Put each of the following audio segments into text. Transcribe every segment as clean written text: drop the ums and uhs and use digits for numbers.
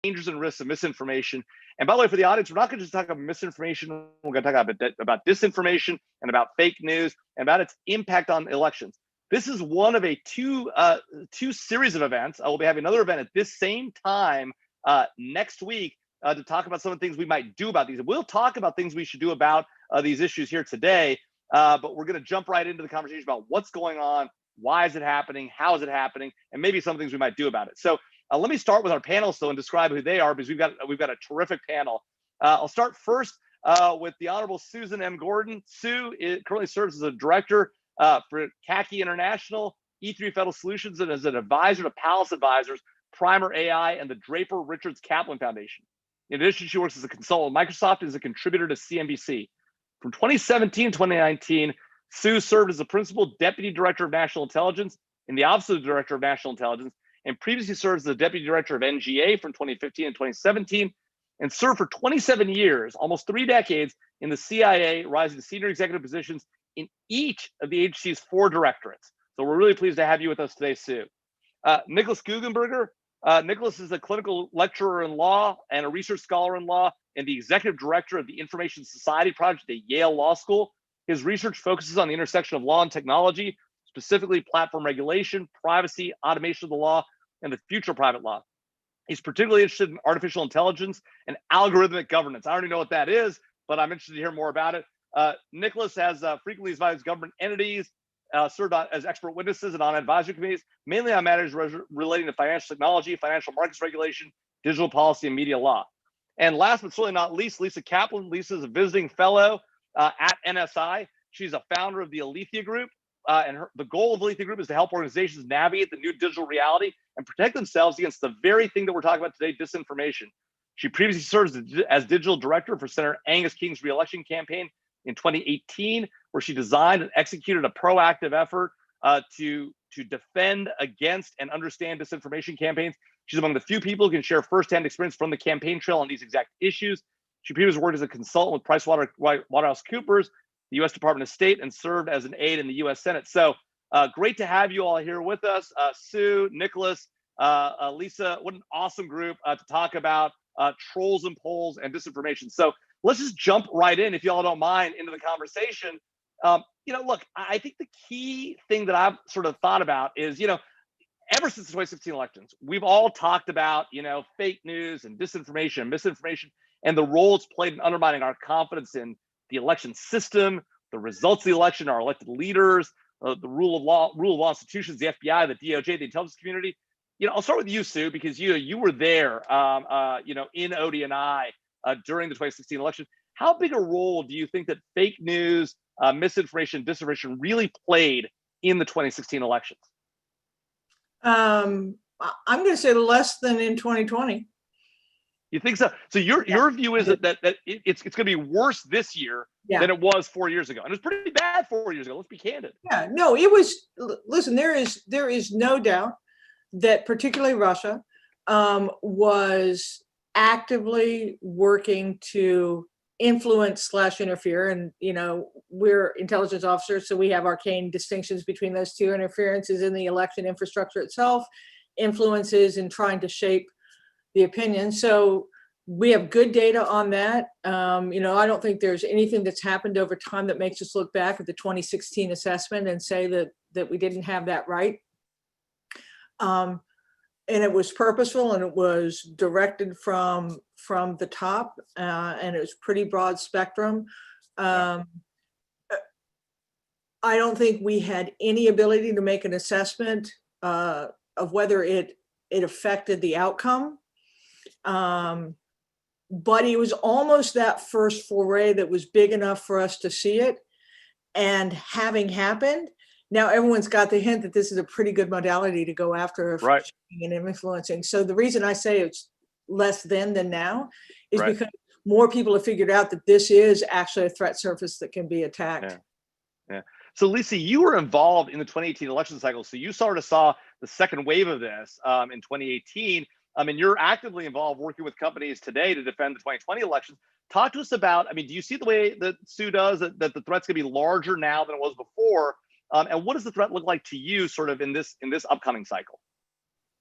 dangers and risks of misinformation. And by the way, for the audience, we're not going to just talk about misinformation. We're going to talk about disinformation and about fake news and about its impact on elections. This is one of a two series of events. I will be having another event at this same time next week to talk about some of the things we might do about these. We'll talk about things we should do about these issues here today, but we're going to jump right into the conversation about what's going on, why is it happening, how is it happening, and maybe some things we might do about it. So let me start with our panelists, though, and describe who they are, because we've got a terrific panel. I'll start first with the Honorable Susan M. Gordon. Sue currently serves as a director for CACI International, E3 Federal Solutions, and as an advisor to Palace Advisors, Primer AI, and the Draper Richards Kaplan Foundation. In addition, she works as a consultant with Microsoft and as a contributor to CNBC. From 2017 to 2019, Sue served as the Principal Deputy Director of National Intelligence in the Office of the Director of National Intelligence, and previously served as the Deputy Director of NGA from 2015 and 2017, and served for 27 years, almost 3 decades, in the CIA, rising to senior executive positions in each of the agency's 4 directorates. So we're really pleased to have you with us today, Sue. Nicholas Guggenberger. Nicholas is a clinical lecturer in law and a research scholar in law and the executive director of the Information Society Project at Yale Law School. His research focuses on the intersection of law and technology, specifically platform regulation, privacy, automation of the law, and the future of private law. He's particularly interested in artificial intelligence and algorithmic governance. I already know what that is, but I'm interested to hear more about it. Nicholas has frequently advised government entities, served as expert witnesses and on advisory committees, mainly on matters relating to financial technology, financial markets regulation, digital policy, and media law. And last but certainly not least, Lisa Kaplan. Lisa is a visiting fellow at NSI. She's a founder of the Alethea Group, and the goal of the Alethea Group is to help organizations navigate the new digital reality and protect themselves against the very thing that we're talking about today, disinformation. She previously served as digital director for Senator Angus King's re-election campaign in 2018, where she designed and executed a proactive effort to defend against and understand disinformation campaigns. She's among the few people who can share firsthand experience from the campaign trail on these exact issues. She previously worked as a consultant with PricewaterhouseCoopers, the U.S. Department of State, and served as an aide in the U.S. Senate. So great to have you all here with us. Sue, Nicholas, Lisa, what an awesome group to talk about trolls and polls and disinformation. So let's just jump right in, if y'all don't mind, into the conversation. Look, I think the key thing that I've sort of thought about is, ever since the 2016 elections, we've all talked about, fake news and disinformation and misinformation and the role it's played in undermining our confidence in the election system, the results of the election, our elected leaders, the rule of law institutions, the FBI, the DOJ, the intelligence community. I'll start with you, Sue, because you were there, in ODNI during the 2016 election. How big a role do you think that fake news, misinformation, disinformation really played in the 2016 elections? I'm going to say less than in 2020. You think so? So your view is that it's going to be worse this year than it was 4 years ago, and it was pretty bad 4 years ago. Let's be candid. Yeah, no, it was. Listen, there is no doubt that particularly Russia was actively working to influence / interfere, and we're intelligence officers, so we have arcane distinctions between those two. Interferences in the election infrastructure itself, influences in trying to shape the opinion. So we have good data on that. I don't think there's anything that's happened over time that makes us look back at the 2016 assessment and say that we didn't have that right. And it was purposeful, and it was directed from the top, and it was pretty broad spectrum. I don't think we had any ability to make an assessment of whether it affected the outcome. But it was almost that first foray that was big enough for us to see it. And having happened, now everyone's got the hint that this is a pretty good modality to go after and influencing. So the reason I say it's less than now is because more people have figured out that this is actually a threat surface that can be attacked. Yeah. So Lisa, you were involved in the 2018 election cycle. So you sort of saw the second wave of this in 2018. And you're actively involved working with companies today to defend the 2020 elections. Talk to us about, do you see the way that Sue does, that the threat's gonna be larger now than it was before? And what does the threat look like to you sort of in this upcoming cycle?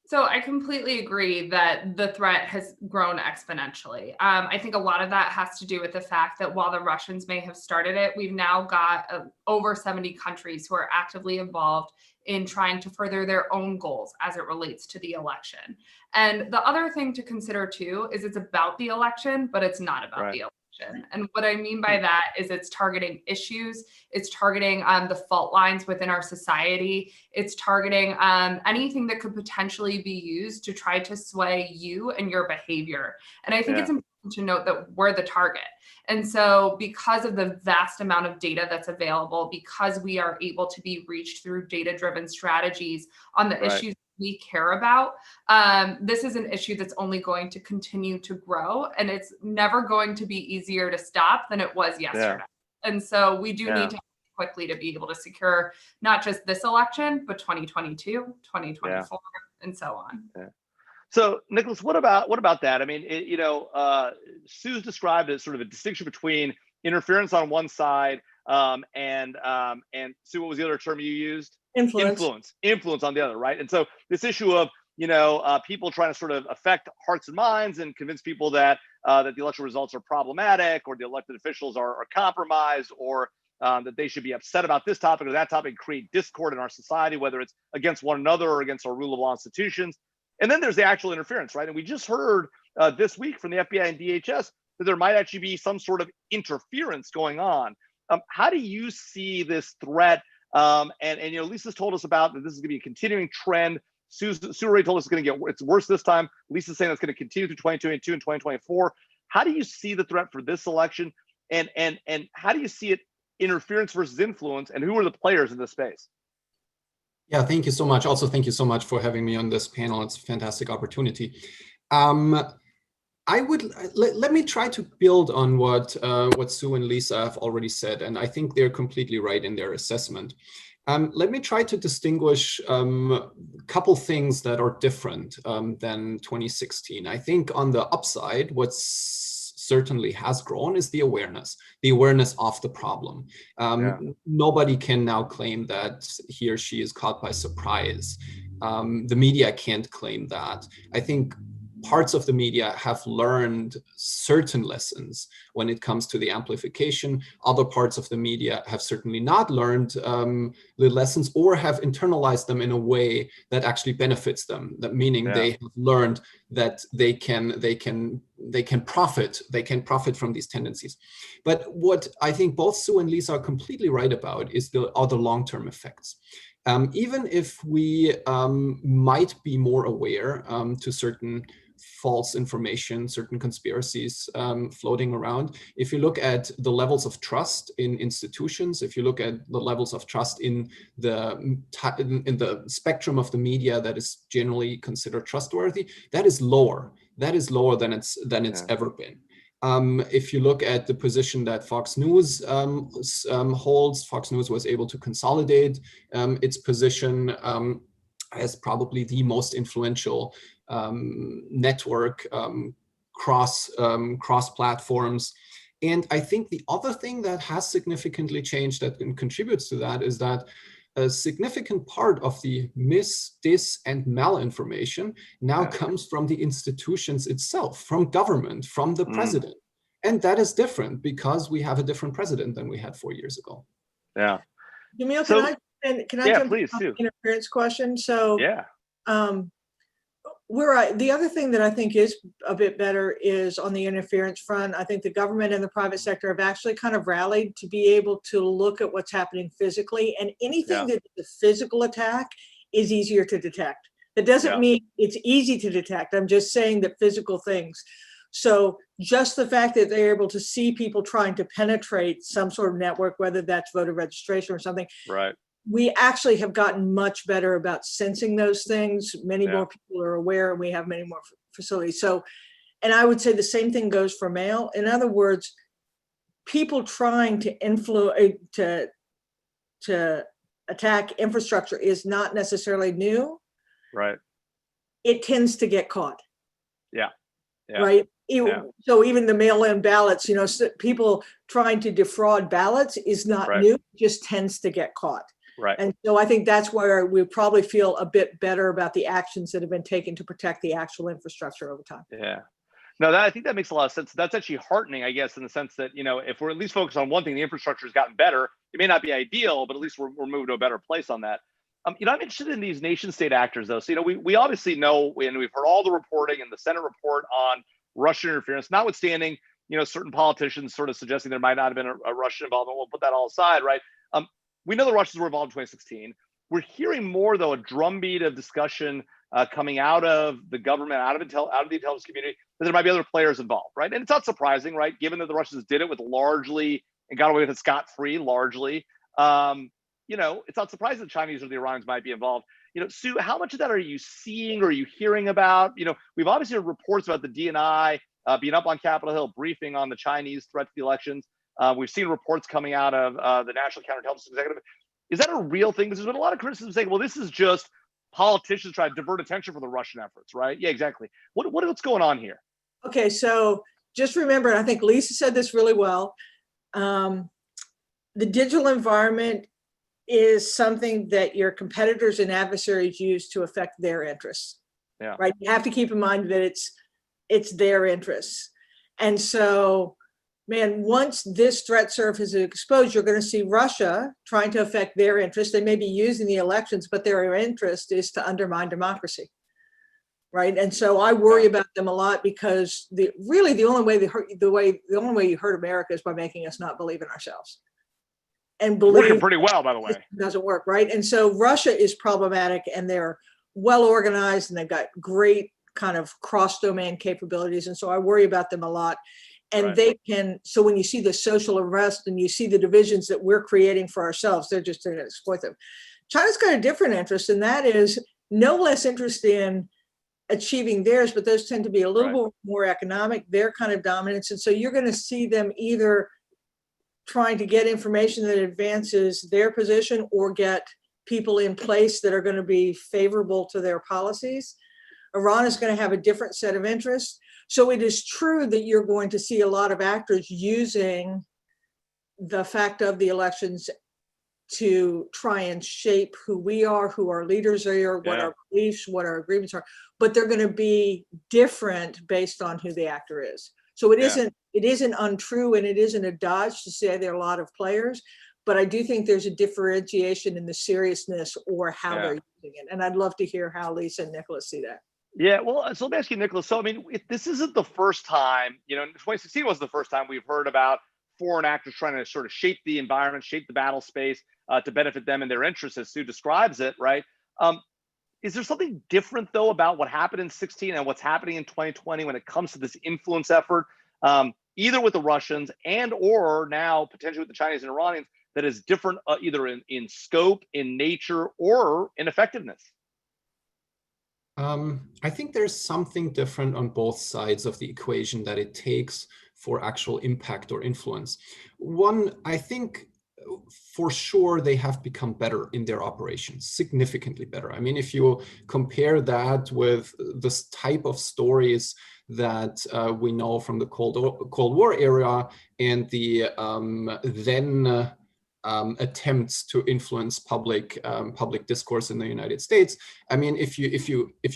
So I completely agree that the threat has grown exponentially. I think a lot of that has to do with the fact that while the Russians may have started it, we've now got over 70 countries who are actively involved in trying to further their own goals as it relates to the election. And the other thing to consider too is it's about the election, but it's not about the election. And what I mean by that is it's targeting issues, it's targeting the fault lines within our society, it's targeting anything that could potentially be used to try to sway you and your behavior. And I think it's important to note that we're the target. And so because of the vast amount of data that's available, because we are able to be reached through data-driven strategies on the issues we care about, this is an issue that's only going to continue to grow, and it's never going to be easier to stop than it was yesterday. And so we do need to quickly to be able to secure not just this election, but 2022, 2024, and so on. So, Nicholas, what about that? I mean, Sue's described as sort of a distinction between interference on one side and Sue, what was the other term you used? Influence on the other, right? And so this issue of people trying to sort of affect hearts and minds and convince people that that the election results are problematic, or the elected officials are compromised, or that they should be upset about this topic or that topic, create discord in our society, whether it's against one another or against our rule of law institutions. And then there's the actual interference, right? And we just heard this week from the FBI and DHS that there might actually be some sort of interference going on. How do you see this threat? And Lisa's told us about that this is going to be a continuing trend. Sue already told us it's going to it's worse this time. Lisa's saying it's going to continue through 2022 and 2024. How do you see the threat for this election? And how do you see it interference versus influence? And who are the players in this space? Yeah, thank you so much. Also, thank you so much for having me on this panel. It's a fantastic opportunity. Let me try to build on what Sue and Lisa have already said, and I think they're completely right in their assessment. Let me try to distinguish a couple things that are different than 2016. I think on the upside, what's certainly has grown is the awareness of the problem. Nobody can now claim that he or she is caught by surprise. The media can't claim that. I think parts of the media have learned certain lessons when it comes to the amplification. Other parts of the media have certainly not learned the lessons, or have internalized them in a way that actually benefits them. That meaning they have learned that they can profit from these tendencies. But what I think both Sue and Lisa are completely right about is the other long-term effects. Even if we might be more aware to certain false information, certain conspiracies floating around, if you look at the levels of trust in institutions, if you look at the levels of trust in the spectrum of the media that is generally considered trustworthy, that is lower. That is lower than it's ever been. If you look at the position that Fox News holds, Fox News was able to consolidate its position as probably the most influential network cross platforms. And I think the other thing that has significantly changed that contributes to that is that a significant part of the dis, and malinformation now comes from the institutions itself, from government, from the president. And that is different because we have a different president than we had 4 years ago. Jamil, can I jump please, on the interference question? So the other thing that I think is a bit better is on the interference front. I think the government and the private sector have actually kind of rallied to be able to look at what's happening physically, and anything that is a physical attack is easier to detect. That doesn't mean it's easy to detect. I'm just saying that physical things. So just the fact that they're able to see people trying to penetrate some sort of network, whether that's voter registration or something, we actually have gotten much better about sensing those things. Many more people are aware, and we have many more facilities. So, and I would say the same thing goes for mail. In other words, people trying to influence, to attack infrastructure is not necessarily new. Right. It tends to get caught. Yeah. Right. So even the mail-in ballots, people trying to defraud ballots is not new, it just tends to get caught. Right. And so I think that's where we probably feel a bit better about the actions that have been taken to protect the actual infrastructure over time. Yeah. No, I think that makes a lot of sense. That's actually heartening, I guess, in the sense that, if we're at least focused on one thing, the infrastructure has gotten better. It may not be ideal, but at least we're moving to a better place on that. I'm interested in these nation state actors, though. So, we obviously know, and we've heard all the reporting and the Senate report on Russian interference, notwithstanding, certain politicians sort of suggesting there might not have been a Russian involvement. We'll put that all aside, right? We know the Russians were involved in 2016. We're hearing more, though, a drumbeat of discussion coming out of the government, out of the intelligence community, that there might be other players involved, right? And it's not surprising, right? Given that the Russians did it with largely and got away with it scot-free, largely. It's not surprising the Chinese or the Iranians might be involved. Sue, how much of that are you seeing or are you hearing about? We've obviously heard reports about the DNI being up on Capitol Hill, briefing on the Chinese threat to the elections. We've seen reports coming out of the National Counterintelligence Executive. Is that a real thing? Because there's been a lot of criticism saying, well, this is just politicians trying to divert attention from the Russian efforts, right? Yeah, exactly. What's going on here? Okay, so just remember, and I think Lisa said this really well, the digital environment is something that your competitors and adversaries use to affect their interests. Yeah. Right. You have to keep in mind that it's their interests. And so, man, once this threat surface is exposed, you're going to see Russia trying to affect their interests. They may be using the elections, but their interest is to undermine democracy. Right. And so I worry about them a lot, because the only way you hurt America is by making us not believe in ourselves. And believe working pretty well, by the way. It doesn't work, right? And so Russia is problematic, and they're well organized, and they've got great kind of cross-domain capabilities. And so I worry about them a lot. And so when you see the social unrest and you see the divisions that we're creating for ourselves, they're just going to exploit them. China's got a different interest, and that is no less interest in achieving theirs, but those tend to be a little bit more economic, their kind of dominance. And so you're going to see them either trying to get information that advances their position or get people in place that are going to be favorable to their policies. Iran is going to have a different set of interests. So it is true that you're going to see a lot of actors using the fact of the elections to try and shape who we are, who our leaders are, what our beliefs, what our agreements are, but they're going to be different based on who the actor is. So it isn't untrue, and it isn't a dodge to say there are a lot of players, but I do think there's a differentiation in the seriousness or how they're using it. And I'd love to hear how Lisa and Nicholas see that. Yeah, well, so let me ask you, Nicholas. So, this isn't the first time, 2016 was the first time we've heard about foreign actors trying to sort of shape the environment, shape the battle space to benefit them and their interests, as Sue describes it, right? Is there something different, though, about what happened in 2016 and what's happening in 2020 when it comes to this influence effort, either with the Russians and or now potentially with the Chinese and Iranians, that is different either in scope, in nature, or in effectiveness? I think there's something different on both sides of the equation that it takes for actual impact or influence. One, I think for sure they have become better in their operations, significantly better. If you compare that with this type of stories that we know from the Cold War era and the then attempts to influence public discourse in the United States. If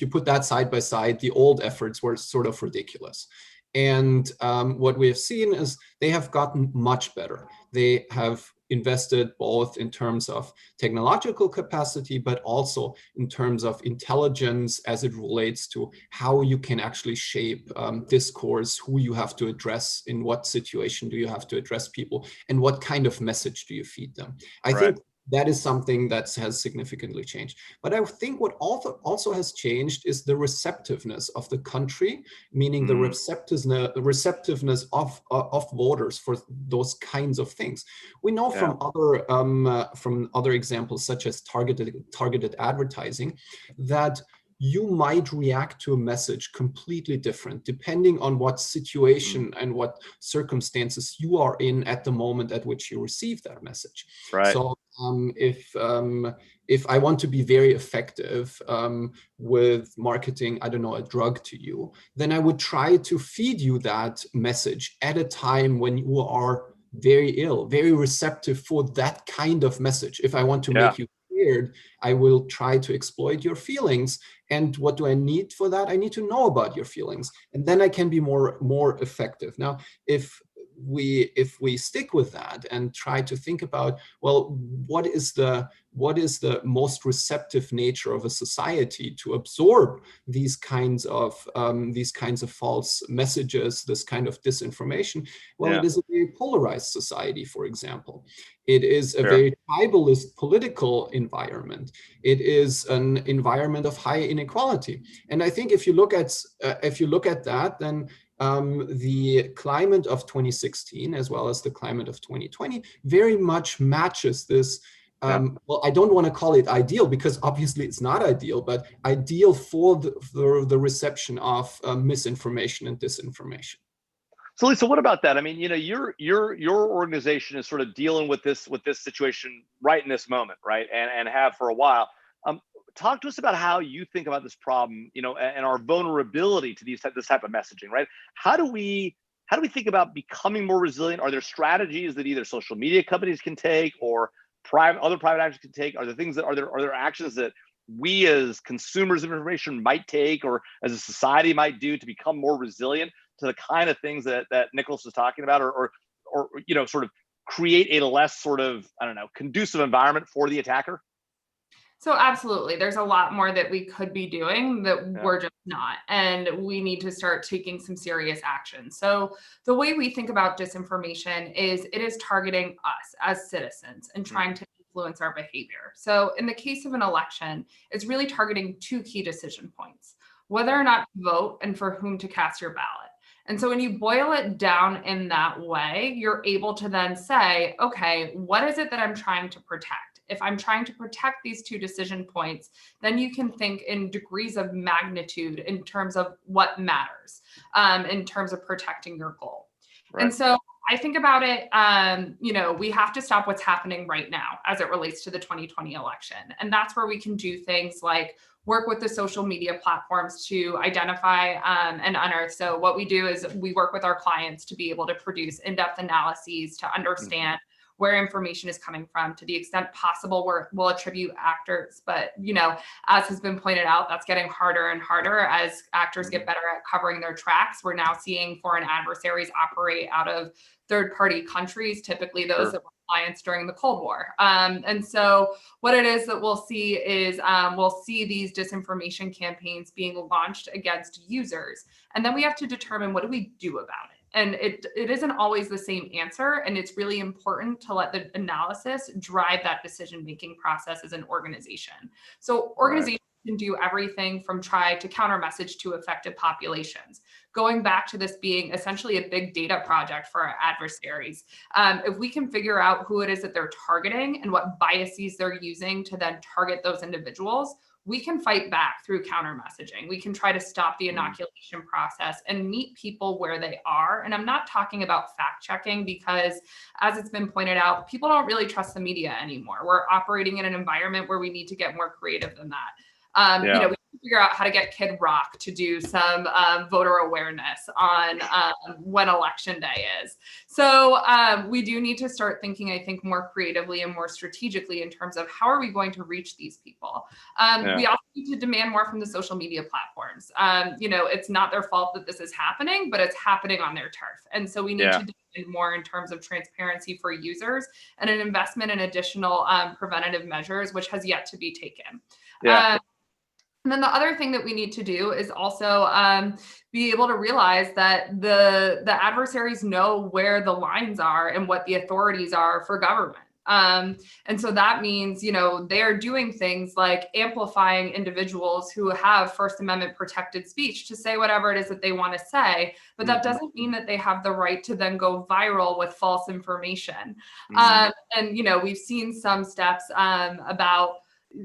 you put that side by side, the old efforts were sort of ridiculous. And what we have seen is they have gotten much better. They have invested both in terms of technological capacity, but also in terms of intelligence as it relates to how you can actually shape discourse, who you have to address, in what situation do you have to address people, and what kind of message do you feed them. I think that is something that has significantly changed. But I think what also has changed is the receptiveness of the country, meaning the receptiveness of voters for those kinds of things. We know from other examples, such as targeted advertising, that you might react to a message completely different depending on what situation and what circumstances you are in at the moment at which you receive that message. So if I want to be very effective with marketing, I don't know, a drug to you, then I would try to feed you that message at a time when you are very ill, very receptive for that kind of message. If I want to make you scared, I will try to exploit your feelings. And what do I need for that? I need to know about your feelings, and then I can be more effective. Now, if we stick with that and try to think about, well, what is the most receptive nature of a society to absorb these kinds of false messages, this kind of disinformation? Well, it is a very polarized society, for example. It is a very tribalist political environment. It is an environment of high inequality. And I think if you look at that, then the climate of 2016 as well as the climate of 2020 very much matches this. Well, I don't want to call it ideal, because obviously it's not ideal, but ideal for the reception of misinformation and disinformation. So Lisa, what about that? I mean, your organization is sort of dealing with this situation right in this moment, right? And have for a while. Talk to us about how you think about this problem, and our vulnerability to this type of messaging, right? How do we think about becoming more resilient? Are there strategies that either social media companies can take or other private actors can take? Are there actions that we as consumers of information might take, or as a society might do, to become more resilient to the kind of things that Nicholas was talking about, or sort of create a less sort of, I don't know, conducive environment for the attacker? So absolutely, there's a lot more that we could be doing that we're just not, and we need to start taking some serious action. So the way we think about disinformation is it is targeting us as citizens and trying to influence our behavior. So in the case of an election, it's really targeting two key decision points: whether or not to vote and for whom to cast your ballot. And so when you boil it down in that way, you're able to then say, okay, what is it that I'm trying to protect? If I'm trying to protect these two decision points, then you can think in degrees of magnitude in terms of what matters, in terms of protecting your goal. Right. And so I think about it, we have to stop what's happening right now as it relates to the 2020 election. And that's where we can do things like work with the social media platforms to identify and unearth. So what we do is we work with our clients to be able to produce in-depth analyses to understand where information is coming from. To the extent possible, we'll attribute actors, but as has been pointed out, that's getting harder and harder as actors get better at covering their tracks. We're now seeing foreign adversaries operate out of third-party countries, typically those that were clients during the Cold War. And so what it is that we'll see is we'll see these disinformation campaigns being launched against users. And then we have to determine, what do we do about it? And it isn't always the same answer. And it's really important to let the analysis drive that decision-making process as an organization. So organizations can do everything from try to counter message to affected populations. Going back to this being essentially a big data project for our adversaries, if we can figure out who it is that they're targeting and what biases they're using to then target those individuals, we can fight back through counter messaging. We can try to stop the inoculation process and meet people where they are. And I'm not talking about fact checking, because as it's been pointed out, people don't really trust the media anymore. We're operating in an environment where we need to get more creative than that. We can figure out how to get Kid Rock to do some voter awareness on when election day is. So we do need to start thinking, I think, more creatively and more strategically in terms of how are we going to reach these people. We also need to demand more from the social media platforms. It's not their fault that this is happening, but it's happening on their turf. And so we need to demand more in terms of transparency for users and an investment in additional preventative measures, which has yet to be taken. And then the other thing that we need to do is also be able to realize that the adversaries know where the lines are and what the authorities are for government. And so that means, they're doing things like amplifying individuals who have First Amendment protected speech to say whatever it is that they want to say, but that doesn't mean that they have the right to then go viral with false information. And, we've seen some steps about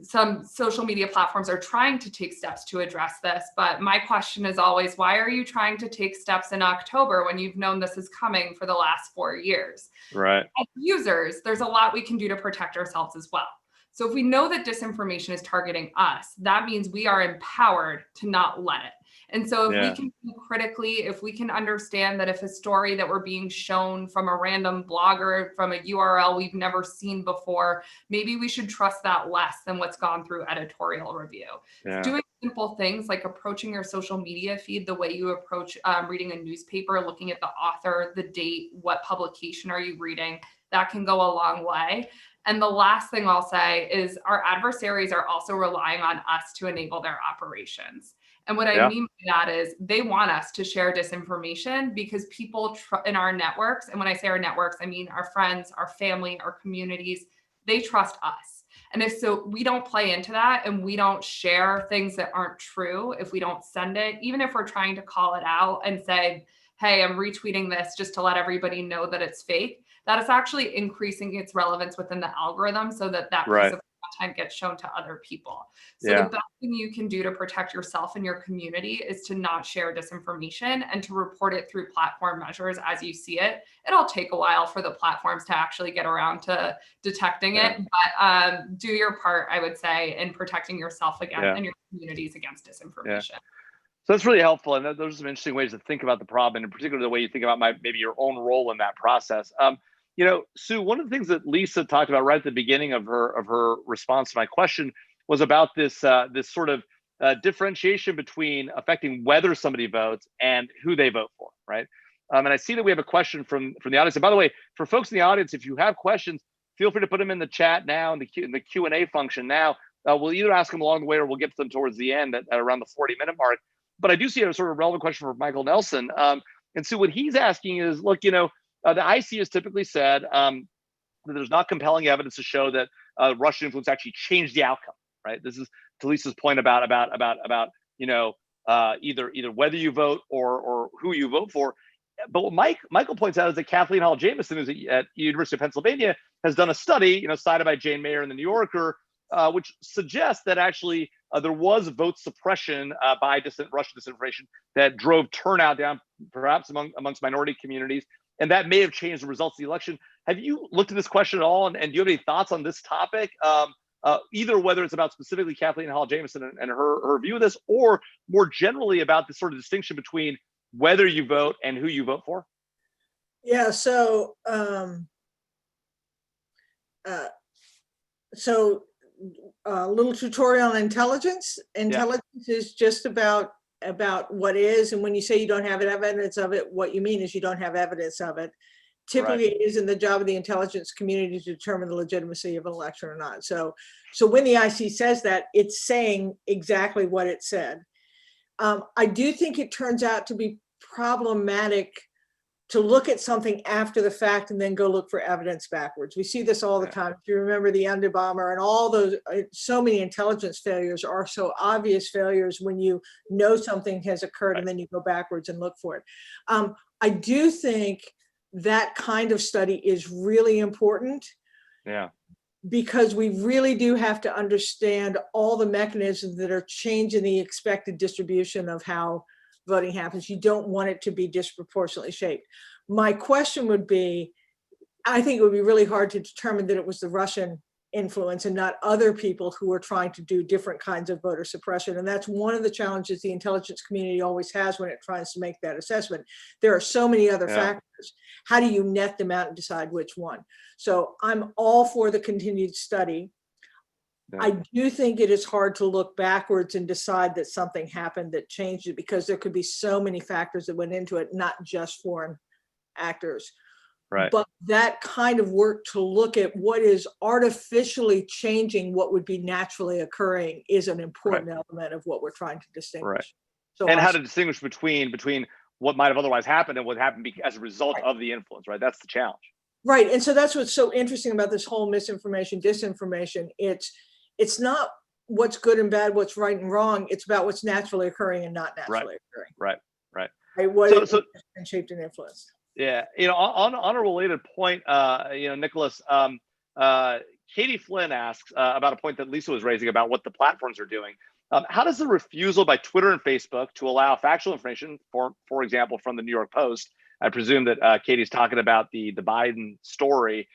some social media platforms are trying to take steps to address this. But my question is always, why are you trying to take steps in October when you've known this is coming for the last 4 years? Right. As users, there's a lot we can do to protect ourselves as well. So if we know that disinformation is targeting us, that means we are empowered to not let it. And so if we Yeah. can think critically, if we can understand that if a story that we're being shown from a random blogger from a URL we've never seen before, maybe we should trust that less than what's gone through editorial review. Yeah. Doing simple things like approaching your social media feed the way you approach reading a newspaper, looking at the author, the date, what publication are you reading, that can go a long way. And the last thing I'll say is our adversaries are also relying on us to enable their operations. And what I Yeah. mean by that is they want us to share disinformation because people in our networks, and when I say our networks, I mean our friends, our family, our communities, they trust us. And if so, we don't play into that and we don't share things that aren't true. If we don't send it, even if we're trying to call it out and say, hey, I'm retweeting this just to let everybody know that it's fake, that is actually increasing its relevance within the algorithm so that that Right. piece of content gets shown to other people. So Yeah. the best thing you can do to protect yourself and your community is to not share disinformation and to report it through platform measures as you see it. It'll take a while for the platforms to actually get around to detecting Yeah. it, but do your part, I would say, in protecting yourself against Yeah. and your communities against disinformation. So that's really helpful, and those are some interesting ways to think about the problem, and in particular the way you think about maybe your own role in that process. Sue, one of the things that Lisa talked about right at the beginning of her response to my question was about this sort of differentiation between affecting whether somebody votes and who they vote for, right? And I see that we have a question from the audience. And by the way, for folks in the audience, if you have questions, feel free to put them in the chat now in the Q&A function now. We'll either ask them along the way or we'll get to them towards the end at around the 40-minute mark. But I do see a sort of relevant question from Michael Nelson. And so what he's asking is, look, the IC has typically said that there's not compelling evidence to show that Russian influence actually changed the outcome, right? This is to Lisa's point about either whether you vote or who you vote for. But what Michael points out is that Kathleen Hall Jamieson, who's at University of Pennsylvania, has done a study, cited by Jane Mayer in the New Yorker, which suggests that actually there was vote suppression by Russian disinformation that drove turnout down, perhaps amongst minority communities, and that may have changed the results of the election. Have you looked at this question at all, and do you have any thoughts on this topic? Either whether it's about specifically Kathleen Hall Jamieson and her view of this, or more generally about the sort of distinction between whether you vote and who you vote for? Yeah, so a little tutorial on intelligence. Intelligence is just about what is, and when you say you don't have evidence of it, what you mean is you don't have evidence of it. Typically, it isn't the job of the intelligence community to determine the legitimacy of an election or not. So when the IC says that, it's saying exactly what it said. I do think it turns out to be problematic to look at something after the fact and then go look for evidence backwards. We see this all the time. If you remember the Under bomber and all those, so many intelligence failures are so obvious failures when you know something has occurred and then you go backwards and look for it. I do think that kind of study is really important. Yeah. Because we really do have to understand all the mechanisms that are changing the expected distribution of how voting happens. You don't want it to be disproportionately shaped. My question would be, I think it would be really hard to determine that it was the Russian influence and not other people who are trying to do different kinds of voter suppression. And that's one of the challenges the intelligence community always has when it tries to make that assessment. There are so many other factors. How do you net them out and decide which one? So I'm all for the continued study. I do think it is hard to look backwards and decide that something happened that changed it, because there could be so many factors that went into it, not just foreign actors. Right. But that kind of work to look at what is artificially changing what would be naturally occurring is an important element of what we're trying to distinguish. Right. So and how to distinguish between what might have otherwise happened and what happened as a result of the influence, right? That's the challenge. Right. And so that's what's so interesting about this whole misinformation, disinformation. It's not what's good and bad, what's right and wrong. It's about what's naturally occurring and not naturally occurring. Right. What is shaped and influenced. Yeah. On a related point, Nicholas, Katie Flynn asks about a point that Lisa was raising about what the platforms are doing. How does the refusal by Twitter and Facebook to allow factual information, for example, from the New York Post, I presume that Katie's talking about the Biden story,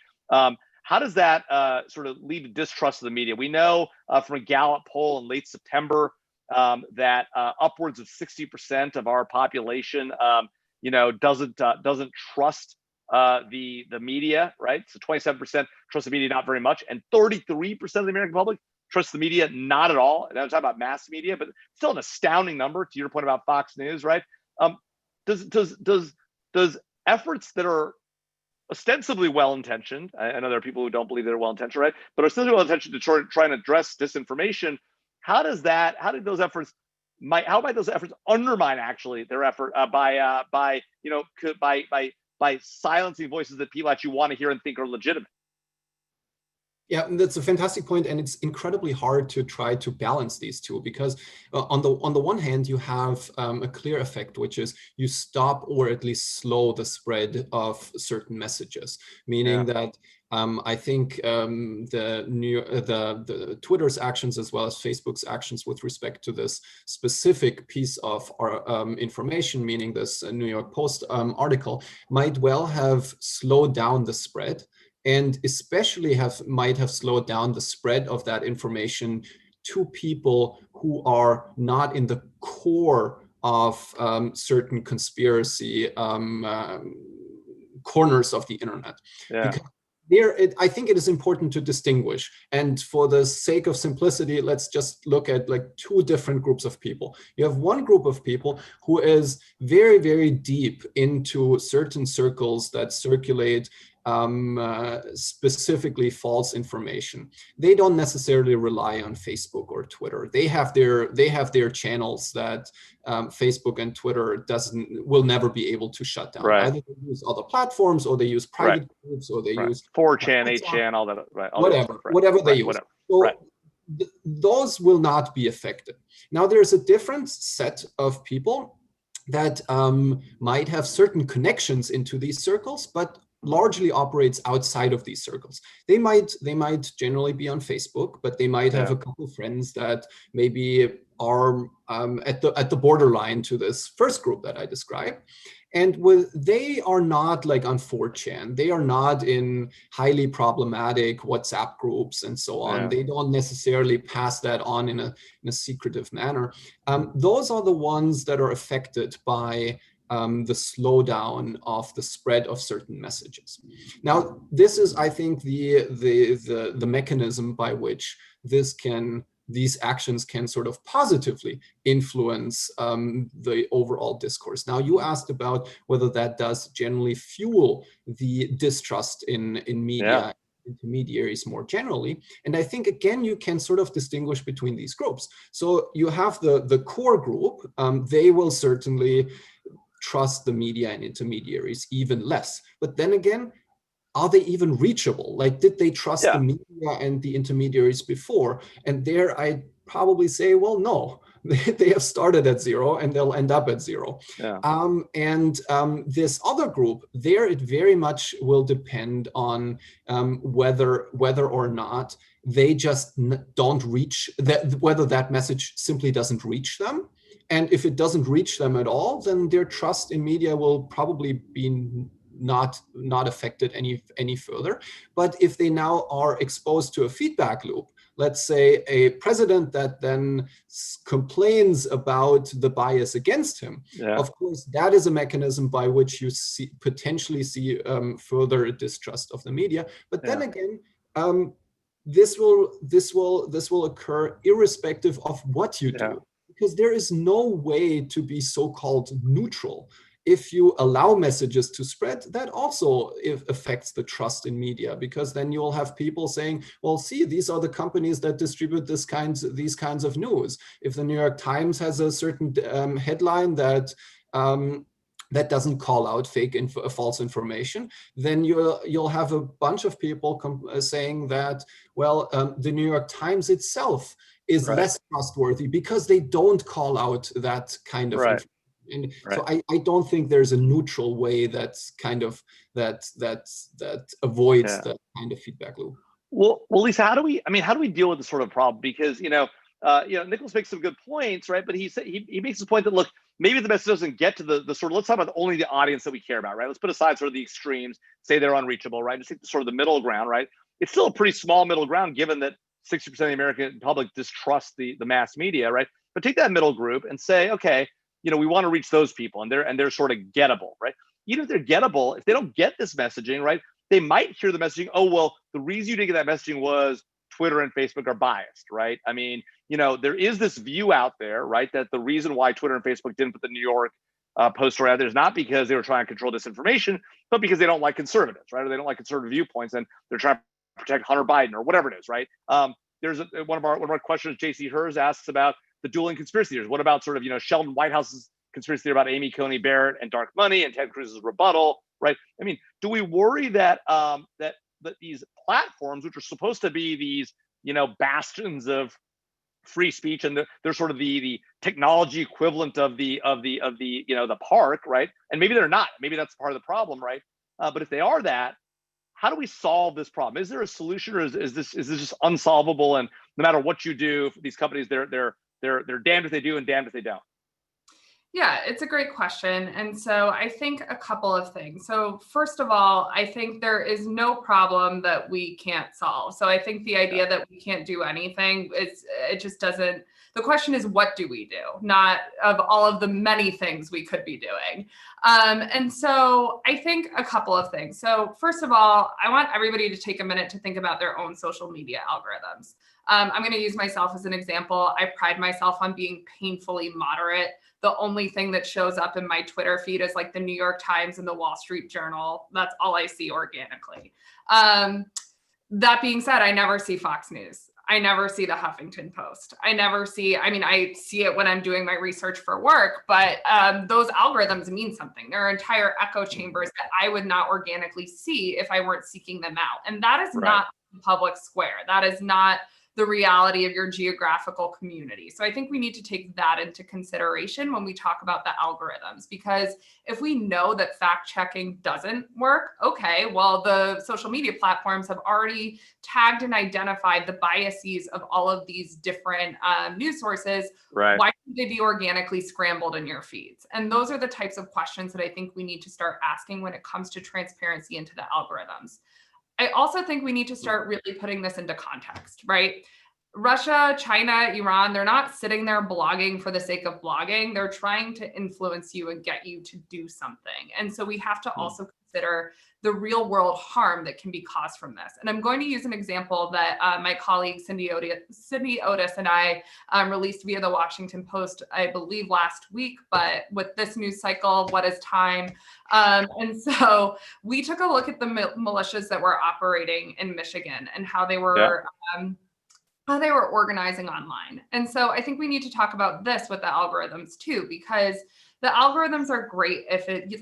how does that sort of lead to distrust of the media? We know from a Gallup poll in late September that upwards of 60% of our population, doesn't trust the media, right? So 27% trust the media not very much, and 33% of the American public trust the media not at all. And I'm talking about mass media, but still an astounding number. To your point about Fox News, right? Does efforts that are ostensibly well-intentioned, I know there are people who don't believe they're well-intentioned, right? But ostensibly well-intentioned to try and address disinformation. How might those efforts undermine actually their effort by silencing voices that people actually want to hear and think are legitimate? Yeah, that's a fantastic point, and it's incredibly hard to try to balance these two because on the one hand you have a clear effect, which is you stop or at least slow the spread of certain messages, meaning that I think the Twitter's actions as well as Facebook's actions with respect to this specific piece of our information, meaning this New York Post article, might well have slowed down the spread, and especially might have slowed down the spread of that information to people who are not in the core of certain conspiracy corners of the internet. Because I think it is important to distinguish. And for the sake of simplicity, let's just look at like two different groups of people. You have one group of people who is very, very deep into certain circles that circulate specifically false information. They don't necessarily rely on Facebook or Twitter. They have their channels that Facebook and Twitter will never be able to shut down. Right. Either they use other platforms, or they use private groups, or they use 4chan, 8chan, all that. Right. All whatever they use. So those will not be affected. Now there's a different set of people that might have certain connections into these circles, but largely operates outside of these circles. They might generally be on Facebook, but they might have a couple of friends that maybe are at the borderline to this first group that I described. And they are not like on 4chan. They are not in highly problematic WhatsApp groups and so on. They don't necessarily pass that on in a secretive manner. Those are the ones that are affected by the slowdown of the spread of certain messages. Now, this is, I think, the mechanism by which these actions can sort of positively influence the overall discourse. Now, you asked about whether that does generally fuel the distrust in media, intermediaries more generally. And I think, again, you can sort of distinguish between these groups. So you have the core group. They will certainly trust the media and intermediaries even less. But then again, are they even reachable? Like, did they trust the media and the intermediaries before? And there I'd probably say, well, no, they have started at zero and they'll end up at zero. This other group, there it very much will depend on whether or not they just don't reach whether that message simply doesn't reach them. And if it doesn't reach them at all, then their trust in media will probably be not affected any further. But if they now are exposed to a feedback loop, let's say a president that then complains about the bias against him, of course, that is a mechanism by which you potentially see further distrust of the media. But then again, this will occur irrespective of what you do. Because there is no way to be so-called neutral. If you allow messages to spread, that also affects the trust in media, because then you'll have people saying, well, see, these are the companies that distribute these kinds of news. If the New York Times has a certain headline that doesn't call out false information, then you'll have a bunch of people saying that, well, the New York Times itself is less trustworthy because they don't call out that kind of information. And so I don't think there's a neutral way that's kind of that avoids that kind of feedback loop. Well, Lisa, how do we deal with this sort of problem? Because Nicholas makes some good points, right? But he makes the point that, look, maybe the message doesn't get to the sort of, let's talk about only the audience that we care about, right? Let's put aside sort of the extremes, say they're unreachable, right? Just take sort of the middle ground, right? It's still a pretty small middle ground, given that 60% of the American public distrust the mass media, right? But take that middle group and say, okay, we want to reach those people, and they're sort of gettable, right? Even if they're gettable, if they don't get this messaging, right, they might hear the messaging. Oh, well, the reason you didn't get that messaging was Twitter and Facebook are biased, right? I mean, there is this view out there, right, that the reason why Twitter and Facebook didn't put the New York Post story out there is not because they were trying to control disinformation, but because they don't like conservatives, right? Or they don't like conservative viewpoints, and they're trying to protect Hunter Biden or whatever it is, right? There's one of our questions. J.C. Hers asks about the dueling conspiracy theories. What about sort of Sheldon Whitehouse's conspiracy theory about Amy Coney Barrett and dark money, and Ted Cruz's rebuttal, right? I mean, do we worry that that these platforms, which are supposed to be these bastions of free speech, and they're sort of the technology equivalent of the the park, right? And maybe they're not. Maybe that's part of the problem, right? But if they are that, how do we solve this problem? Is there a solution, or is this just unsolvable? And no matter what you do, these companies, they're damned if they do and damned if they don't. Yeah, it's a great question. And so I think a couple of things. So first of all, I think there is no problem that we can't solve. So I think the idea that we can't do anything it just doesn't. The question is, what do we do? Not of all of the many things we could be doing. And so I think a couple of things. So first of all, I want everybody to take a minute to think about their own social media algorithms. I'm going to use myself as an example. I pride myself on being painfully moderate. The only thing that shows up in my Twitter feed is like the New York Times and the Wall Street Journal. That's all I see organically. That being said, I never see Fox News. I never see the Huffington Post. I see it when I'm doing my research for work, but those algorithms mean something. There are entire echo chambers that I would not organically see if I weren't seeking them out. And that is not the public square. That is not the reality of your geographical community. So I think we need to take that into consideration when we talk about the algorithms, because if we know that fact checking doesn't work, okay, well, the social media platforms have already tagged and identified the biases of all of these different news sources. Right. Why should they be organically scrambled in your feeds? And those are the types of questions that I think we need to start asking when it comes to transparency into the algorithms. I also think we need to start really putting this into context, right? Russia, China, Iran, they're not sitting there blogging for the sake of blogging. They're trying to influence you and get you to do something. And so we have to also consider the real world harm that can be caused from this. And I'm going to use an example that my colleague Cindy Otis and I released via the Washington Post, I believe last week, but with this news cycle, what is time? And so we took a look at the militias that were operating in Michigan and how they were organizing online. And so I think we need to talk about this with the algorithms too, because the algorithms are great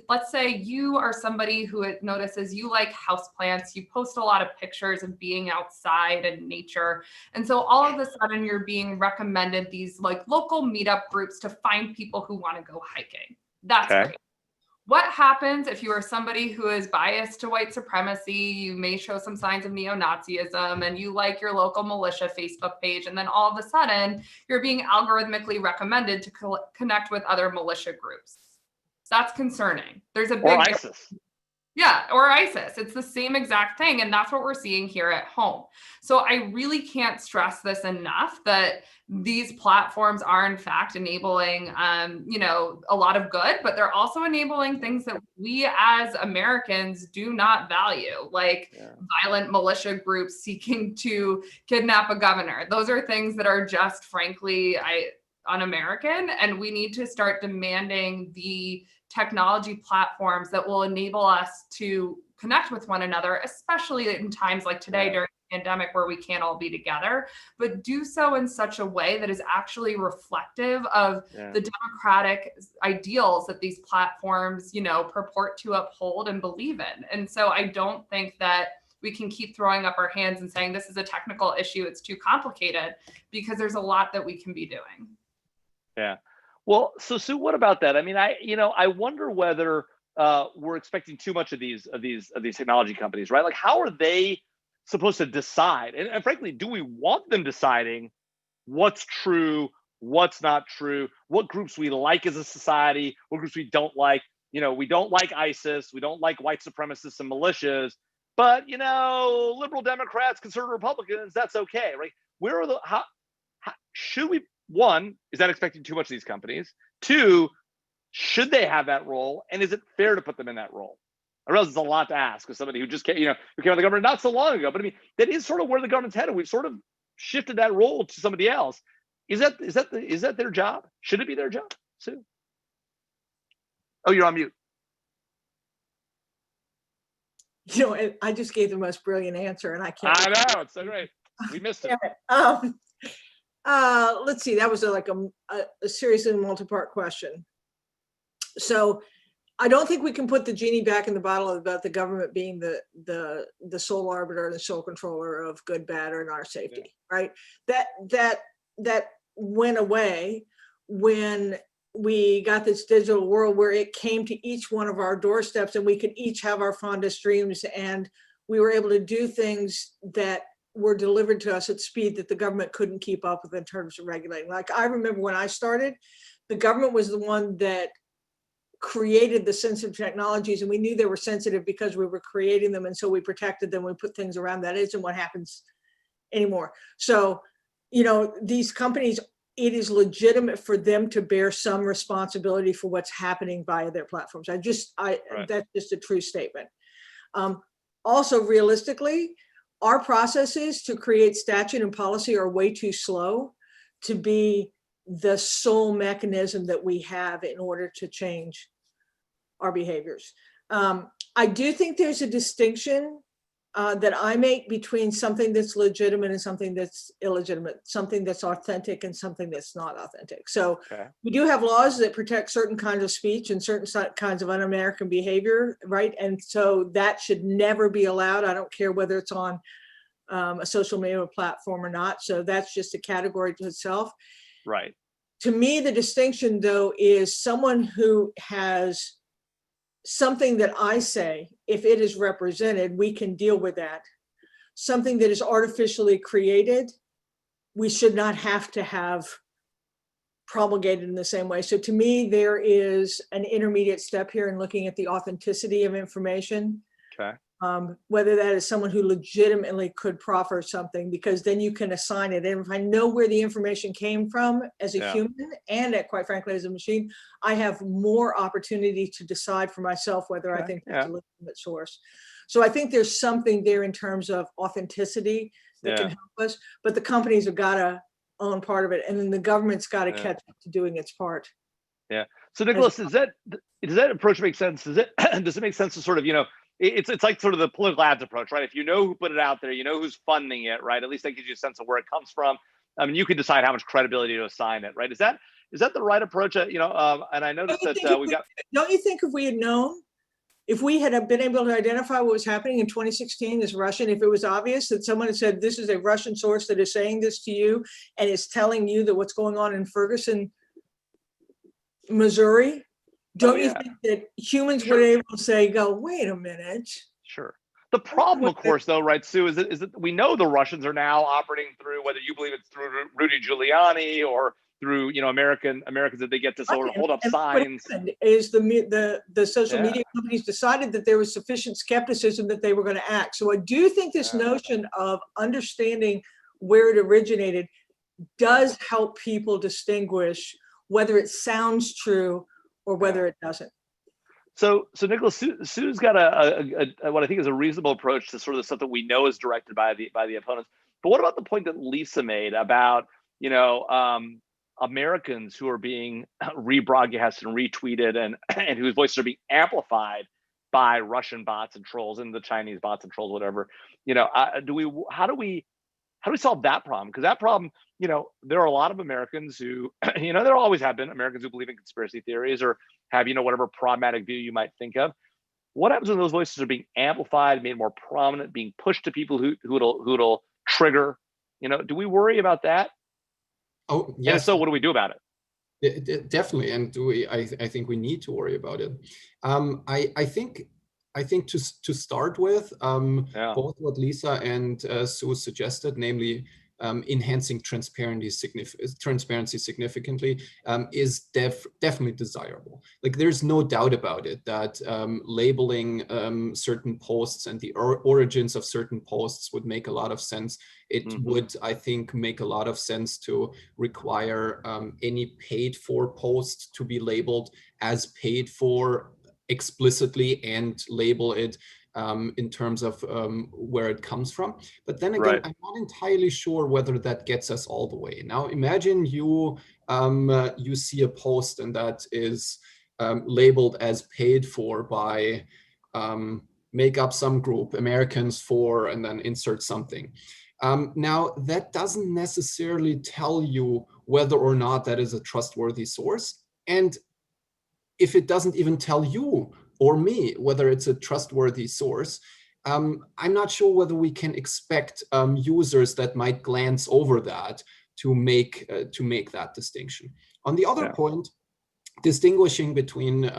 let's say you are somebody who notices you like houseplants, you post a lot of pictures of being outside and nature. And so all of a sudden you're being recommended these like local meetup groups to find people who want to go hiking. That's great. What happens if you are somebody who is biased to white supremacy, you may show some signs of neo-Nazism, and you like your local militia Facebook page, and then all of a sudden you're being algorithmically recommended to connect with other militia groups? That's concerning. There's a big or ISIS. Yeah, or ISIS. It's the same exact thing. And that's what we're seeing here at home. So I really can't stress this enough that these platforms are in fact enabling, a lot of good, but they're also enabling things that we as Americans do not value, like violent militia groups seeking to kidnap a governor. Those are things that are just frankly, un-American, and we need to start demanding the technology platforms that will enable us to connect with one another, especially in times like today during the pandemic where we can't all be together, but do so in such a way that is actually reflective of the democratic ideals that these platforms, purport to uphold and believe in. And so I don't think that we can keep throwing up our hands and saying this is a technical issue, it's too complicated, because there's a lot that we can be doing. Yeah. Well, so Sue, what about that? I mean, I wonder whether we're expecting too much of these technology companies, right? Like, how are they supposed to decide? And frankly, do we want them deciding what's true, what's not true, what groups we like as a society, what groups we don't like? We don't like ISIS, we don't like white supremacists and militias, but liberal Democrats, conservative Republicans, that's okay, right? Where are how should we one, is that expecting too much of these companies? Two, should they have that role? And is it fair to put them in that role? I realize it's a lot to ask as somebody who just came, who came out of the government not so long ago. But I mean, that is sort of where the government's headed. We've sort of shifted that role to somebody else. Is that their job? Should it be their job, Sue? Oh, you're on mute. I just gave the most brilliant answer, and I can't. I know, it's so great. We missed it. Let's see. That was a seriously multi-part question. So I don't think we can put the genie back in the bottle about the government being the sole arbiter, the sole controller of good, bad, or not safety, right? That went away when we got this digital world where it came to each one of our doorsteps and we could each have our fondest dreams, and we were able to do things that were delivered to us at speed that the government couldn't keep up with in terms of regulating. Like, I remember when I started, the government was the one that created the sensitive technologies, and we knew they were sensitive because we were creating them, and so we protected them. We put things around. That isn't what happens anymore. So, these companies, it is legitimate for them to bear some responsibility for what's happening via their platforms. Right. That's just a true statement. Also, realistically, our processes to create statute and policy are way too slow to be the sole mechanism that we have in order to change our behaviors. I do think there's a distinction that I make between something that's legitimate and something that's illegitimate, something that's authentic and something that's not authentic. So we do have laws that protect certain kinds of speech and certain kinds of un-American behavior, right? And so that should never be allowed. I don't care whether it's on a social media platform or not. So that's just a category to itself. Right. To me, the distinction, though, is someone who has something that I say, if it is represented, we can deal with that. Something that is artificially created, we should not have to have promulgated in the same way. So to me, there is an intermediate step here in looking at the authenticity of information. Okay. Whether that is someone who legitimately could proffer something, because then you can assign it. And if I know where the information came from as a human and quite frankly, as a machine, I have more opportunity to decide for myself whether I think it's a legitimate source. So I think there's something there in terms of authenticity that can help us, but the companies have got to own part of it. And then the government's got to catch up to doing its part. Yeah. So Nicholas, does that approach make sense? Does it make sense to sort of, it's like sort of the political ads approach, right? If you know who put it out there, you know who's funding it, right? At least that gives you a sense of where it comes from. I mean, you can decide how much credibility to assign it, right? Is that the right approach? And I noticed that we've got. Don't you think if we had known, if we had been able to identify what was happening in 2016 as Russian, if it was obvious that someone had said, this is a Russian source that is saying this to you and is telling you that what's going on in Ferguson, Missouri, don't you think that humans would be able to say, wait a minute? Sure. The problem, of course, though, right, Sue, is that we know the Russians are now operating through, whether you believe it's through Rudy Giuliani or through, Americans that they get to sort of hold up signs. What happened is the social media companies decided that there was sufficient skepticism that they were going to act. So I do think this notion of understanding where it originated does help people distinguish whether it sounds true or whether it doesn't. So Nicholas, Sue's got a what I think is a reasonable approach to sort of the stuff that we know is directed by the opponents. But what about the point that Lisa made about Americans who are being rebroadcast and retweeted and whose voices are being amplified by Russian bots and trolls and the Chinese bots and trolls, whatever? How do we solve that problem? Because that problem, there are a lot of Americans who, there always have been Americans who believe in conspiracy theories or have, whatever pragmatic view you might think of. What happens when those voices are being amplified, made more prominent, being pushed to people who it'll trigger? Do we worry about that? Oh, yes. And if so, what do we do about it? Definitely, and I think we need to worry about it. I think to start with, both what Lisa and Sue suggested, namely enhancing transparency significantly is definitely desirable. Like, there's no doubt about it that labeling certain posts and the origins of certain posts would make a lot of sense. It would, I think, make a lot of sense to require any paid for post to be labeled as paid for explicitly and label it in terms of where it comes from. But then again, I'm not entirely sure whether that gets us all the way. Now, imagine you you see a post and that is labeled as paid for by make up some group, Americans for, and then insert something. Now, that doesn't necessarily tell you whether or not that is a trustworthy source. And if it doesn't even tell you or me whether it's a trustworthy source, I'm not sure whether we can expect users that might glance over that to make that distinction. On the other point, distinguishing between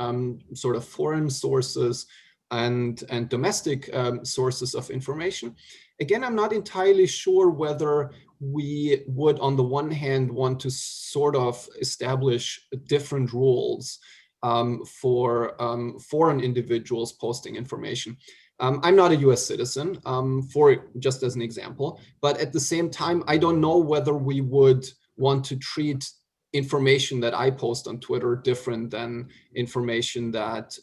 sort of foreign sources and domestic sources of information, again, I'm not entirely sure whether we would, on the one hand, want to sort of establish different rules for foreign individuals posting information. I'm not a US citizen, just as an example, but at the same time, I don't know whether we would want to treat information that I post on Twitter different than information that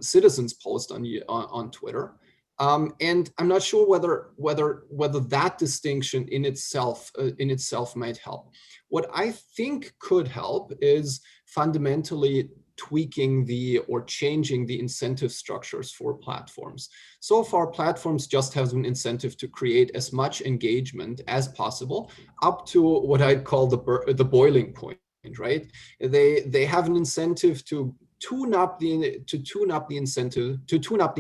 citizens post on Twitter. And I'm not sure whether that distinction in itself might help. What I think could help is fundamentally tweaking or changing the incentive structures for platforms. So far, platforms just have an incentive to create as much engagement as possible up to what I'd call the boiling point, right? They have an incentive to tune up the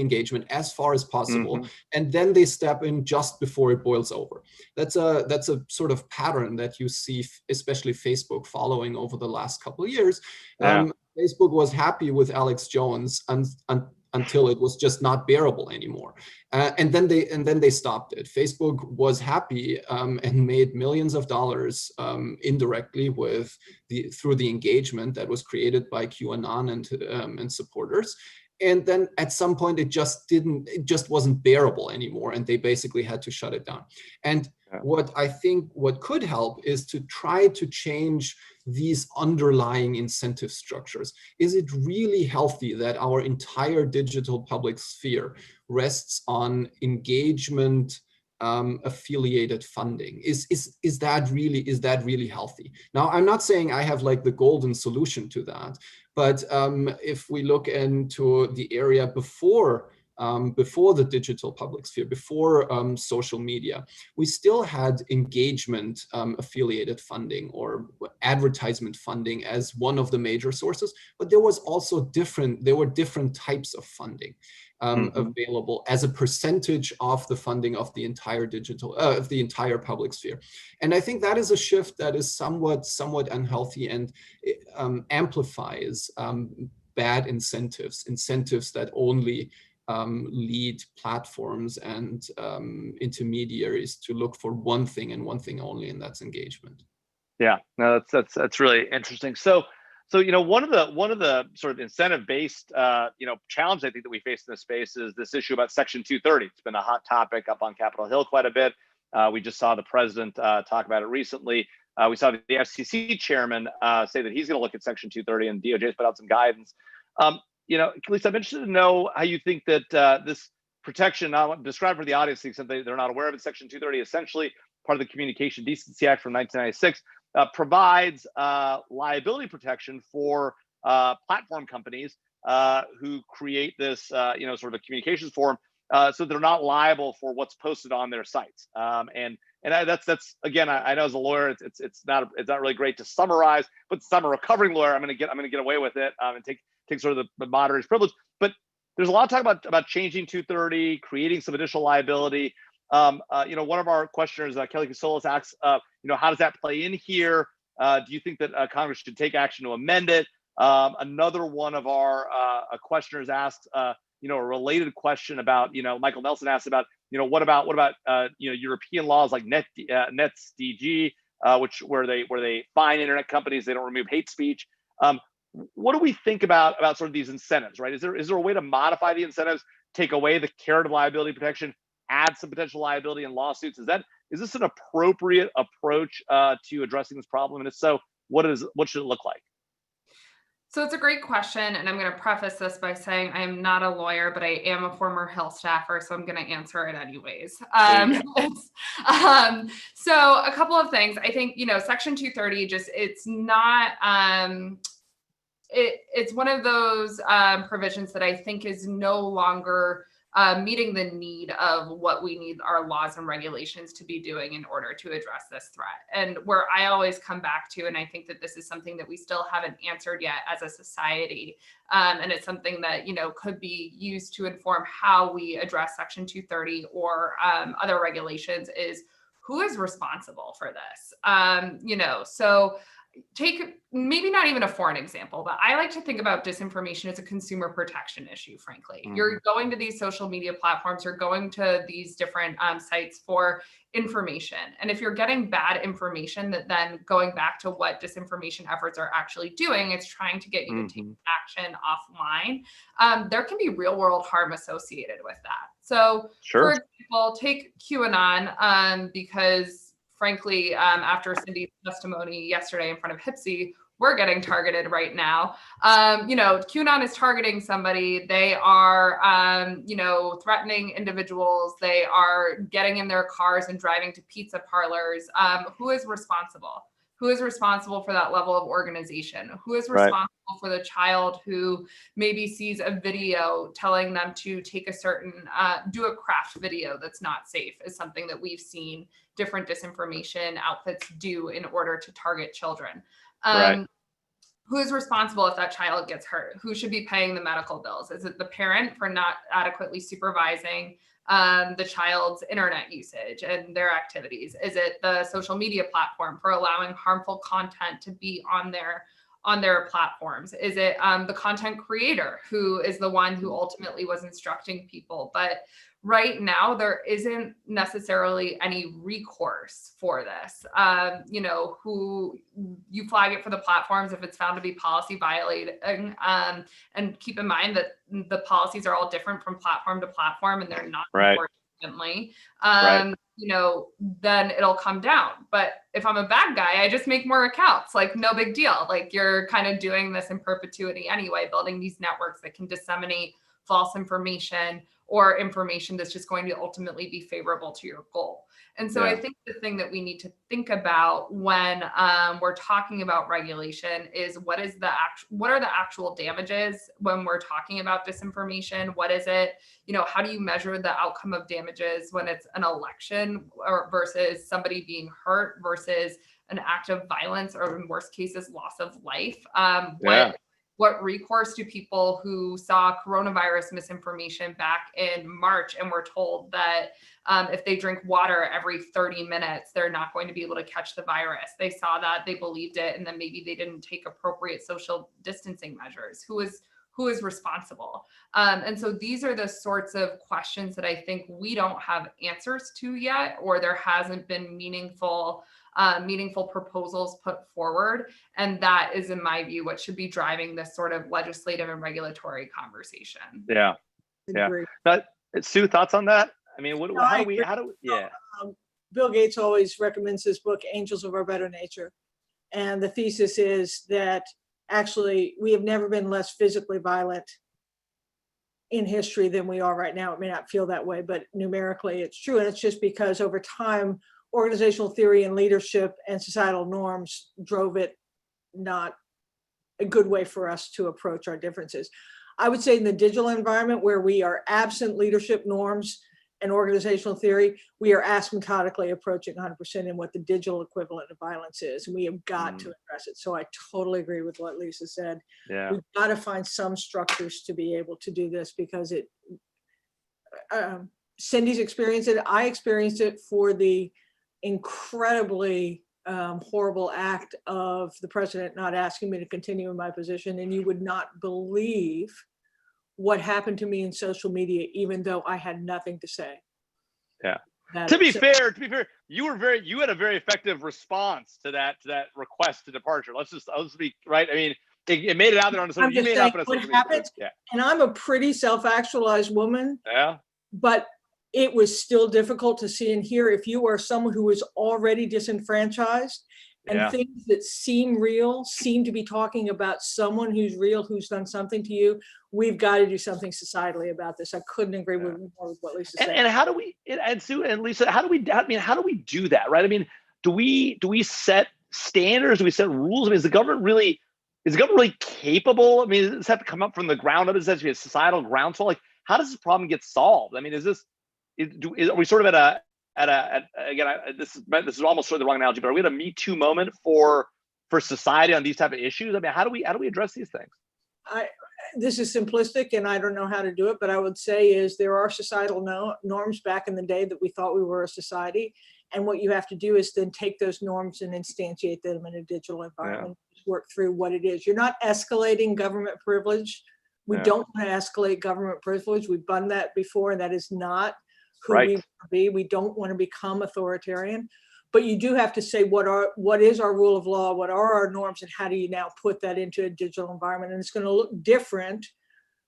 engagement as far as possible, and then they step in just before it boils over. That's a sort of pattern that you see, especially Facebook following over the last couple of years. Facebook was happy with Alex Jones until it was just not bearable anymore, and then they stopped it. Facebook was happy and made millions of dollars indirectly through the engagement that was created by QAnon and supporters. And then at some point it just wasn't bearable anymore, and they basically had to shut it down. And what I think what could help is to try to change these underlying incentive structures. Is it really healthy that our entire digital public sphere rests on engagement affiliated funding? Is that really healthy? Now, I'm not saying I have like the golden solution to that, but if we look into the area before the digital public sphere, before social media, we still had engagement affiliated funding or advertisement funding as one of the major sources, but there were different types of funding available as a percentage of the funding of the entire public sphere. And I think that is a shift that is somewhat unhealthy and amplifies bad incentives that only lead platforms and intermediaries to look for one thing and one thing only, and that's engagement. Yeah, no, that's really interesting. So one of the sort of incentive-based challenge I think that we face in this space is this issue about Section 230. It's been a hot topic up on Capitol Hill quite a bit. We just saw the president talk about it recently. We saw the FCC chairman say that he's going to look at Section 230, and DOJ's put out some guidance. Lisa, I'm interested to know how you think that this protection, I'll describe for the audience, except they're not aware of it. Section 230, essentially part of the Communication Decency Act from 1996, provides liability protection for platform companies who create this, sort of a communications forum, so they're not liable for what's posted on their sites. And that's again, I know as a lawyer, it's not really great to summarize, but since I'm a recovering lawyer, I'm gonna get away with it and take sort of the moderator's privilege. But there's a lot of talk about changing 230, creating some additional liability. One of our questioners, Kelly Casolas, asks, how does that play in here? Do you think that Congress should take action to amend it? Another one of our questioners asked, a related question about, Michael Nelson asked about, what about European laws like NetzDG, where they fine internet companies, they don't remove hate speech. What do we think about sort of these incentives, right? Is there a way to modify the incentives, take away the carrot of liability protection, add some potential liability in lawsuits? Is this an appropriate approach to addressing this problem? And if so, what should it look like? So it's a great question, and I'm going to preface this by saying I am not a lawyer, but I am a former Hill staffer, so I'm going to answer it anyways. So a couple of things. I think, Section 230 it's not. It's one of those provisions that I think is no longer meeting the need of what we need our laws and regulations to be doing in order to address this threat. And where I always come back to, and I think that this is something that we still haven't answered yet as a society, and it's something that, could be used to inform how we address Section 230 or other regulations, is who is responsible for this? So take maybe not even a foreign example, but I like to think about disinformation as a consumer protection issue, frankly. Mm-hmm. You're going to these social media platforms, you're going to these different sites for information. And if you're getting bad information, that then going back to what disinformation efforts are actually doing, it's trying to get you to take action offline. There can be real world harm associated with that. So for example, take QAnon, because frankly, after Cindy's testimony yesterday in front of HIPSI, we're getting targeted right now. QAnon is targeting somebody. They are, threatening individuals. They are getting in their cars and driving to pizza parlors. Who is responsible? Who is responsible for that level of organization? Who is responsible for the child who maybe sees a video telling them to take a certain, do a craft video that's not safe, is something that we've seen different disinformation outfits do in order to target children. Who is responsible if that child gets hurt? Who should be paying the medical bills? Is it the parent for not adequately supervising the child's internet usage and their activities? Is it the social media platform for allowing harmful content to be on their platforms? Is it the content creator who is the one who ultimately was instructing people? But right now, there isn't necessarily any recourse for this. Who you flag it for the platforms if it's found to be policy violating. And keep in mind that the policies are all different from platform to platform, and they're not enforced instantly. Then it'll come down. But if I'm a bad guy, I just make more accounts. Like, no big deal. Like, you're kind of doing this in perpetuity anyway, building these networks that can disseminate false information or information that's just going to ultimately be favorable to your goal. And so I think the thing that we need to think about when we're talking about regulation is what are the actual damages when we're talking about disinformation? What is it? How do you measure the outcome of damages when it's an election or versus somebody being hurt versus an act of violence, or in worst cases, loss of life? What recourse do people who saw coronavirus misinformation back in March and were told that if they drink water every 30 minutes, they're not going to be able to catch the virus? They saw that, they believed it, and then maybe they didn't take appropriate social distancing measures. Who is responsible? And so these are the sorts of questions that I think we don't have answers to yet, or there hasn't been meaningful proposals put forward. And that is, in my view, what should be driving this sort of legislative and regulatory conversation. Yeah. But Sue, thoughts on that? I mean, how do we? Bill Gates always recommends his book, Angels of Our Better Nature. And the thesis is that actually we have never been less physically violent in history than we are right now. It may not feel that way, but numerically it's true. And it's just because over time, organizational theory and leadership and societal norms drove it not a good way for us to approach our differences. I would say in the digital environment where we are absent leadership norms and organizational theory, we are asymptotically approaching 100% in what the digital equivalent of violence is. And we have got to address it. So I totally agree with what Lisa said. We've got to find some structures to be able to do this, because Cindy's experienced it. I experienced it for the incredibly horrible act of the president not asking me to continue in my position. And you would not believe what happened to me in social media, even though I had nothing to say. Yeah. that To be so- fair, you had a very effective response to that request to departure. Let's be right. I mean, it made it out there on the social. I'm You just made it saying up on a what social media. happens, Yeah. and I'm a pretty self-actualized woman, Yeah. but it was still difficult to see and hear if you are someone who is already disenfranchised and Yeah. things that seem real seem to be talking about someone who's real, who's done something to you. We've got to do something societally about this. I couldn't agree more with what Lisa said. And how do we, and Sue and Lisa, how do we do that, right? I mean, do we set standards? Do we set rules? I mean, is the government really capable? I mean, does this have to come up from the ground up? Does that have to be a societal groundswell? Like, how does this problem get solved? I mean, are we sort of this is almost sort of the wrong analogy, but are we at a Me Too moment for society on these type of issues? I mean, how do we address these things? This is simplistic and I don't know how to do it, but I would say is there are societal norms back in the day that we thought we were a society. And what you have to do is then take those norms and instantiate them in a digital environment, work through what it is. You're not escalating government privilege. We don't want to escalate government privilege. We've done that before, and that is not who we want to be. We don't want to become authoritarian. But you do have to say what is our rule of law, what are our norms, and how do you now put that into a digital environment? And it's going to look different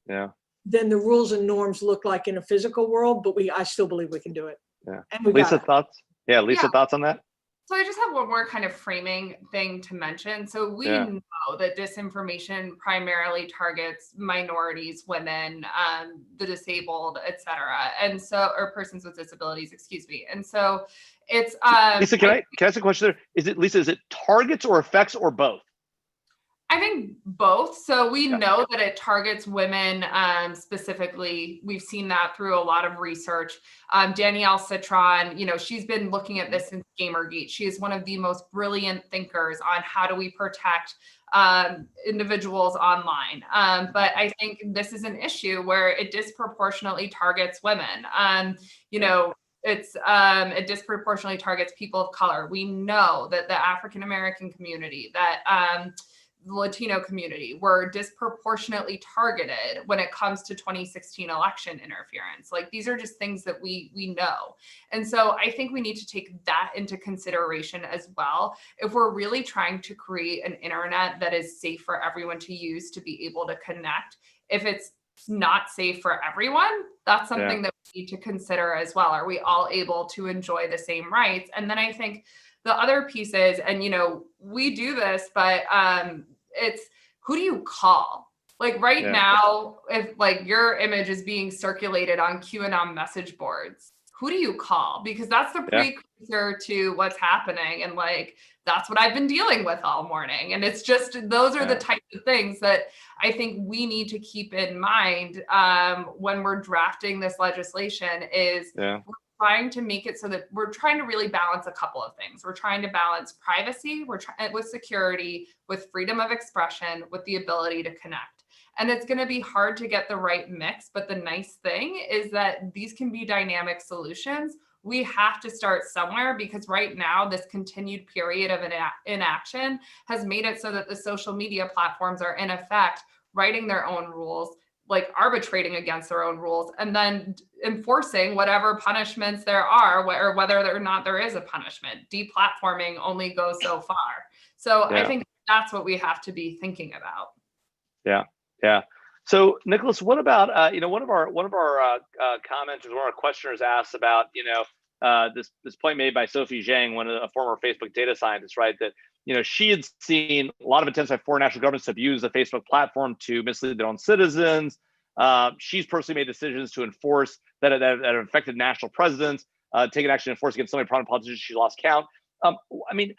than the rules and norms look like in a physical world, but I still believe we can do it. Yeah. And we Lisa, got it. thoughts? Yeah, Lisa, thoughts on that? So I just have one more kind of framing thing to mention. So we know that disinformation primarily targets minorities, women, the disabled, et cetera. And so, or persons with disabilities, excuse me. And so it's Lisa, can I ask a question there? Is it targets or effects or both? I think both. So we know that it targets women specifically. We've seen that through a lot of research. Danielle Citron, she's been looking at this since Gamergate. She is one of the most brilliant thinkers on how do we protect individuals online. But I think this is an issue where it disproportionately targets women. It disproportionately targets people of color. We know that the African-American community, that the Latino community were disproportionately targeted when it comes to 2016 election interference. Like, these are just things that we know. And so I think we need to take that into consideration as well. If we're really trying to create an internet that is safe for everyone to use, to be able to connect, if it's not safe for everyone, that's something that we need to consider as well. Are we all able to enjoy the same rights? And then I think the other piece is, and we do this, but it's who do you call? Like now, if like your image is being circulated on QAnon message boards, who do you call? Because that's the precursor to what's happening. And like, that's what I've been dealing with all morning. And it's just, those are the types of things that I think we need to keep in mind when we're drafting this legislation is we're trying to make it so that we're trying to really balance a couple of things. We're trying to balance privacy, with security, with freedom of expression, with the ability to connect. And it's going to be hard to get the right mix. But the nice thing is that these can be dynamic solutions. We have to start somewhere, because right now, this continued period of inaction has made it so that the social media platforms are in effect writing their own rules, like arbitrating against their own rules, and then enforcing whatever punishments there are, or whether or not there is a punishment. Deplatforming only goes so far. So I think that's what we have to be thinking about. Yeah. So Nicholas, what about one of our commenters, one of our questioners asked about this point made by Sophie Zhang, a former Facebook data scientist, right? That she had seen a lot of attempts by foreign national governments to abuse the Facebook platform to mislead their own citizens. She's personally made decisions to enforce that have affected national presidents, taken action to enforce against so many prominent politicians she lost count. I mean,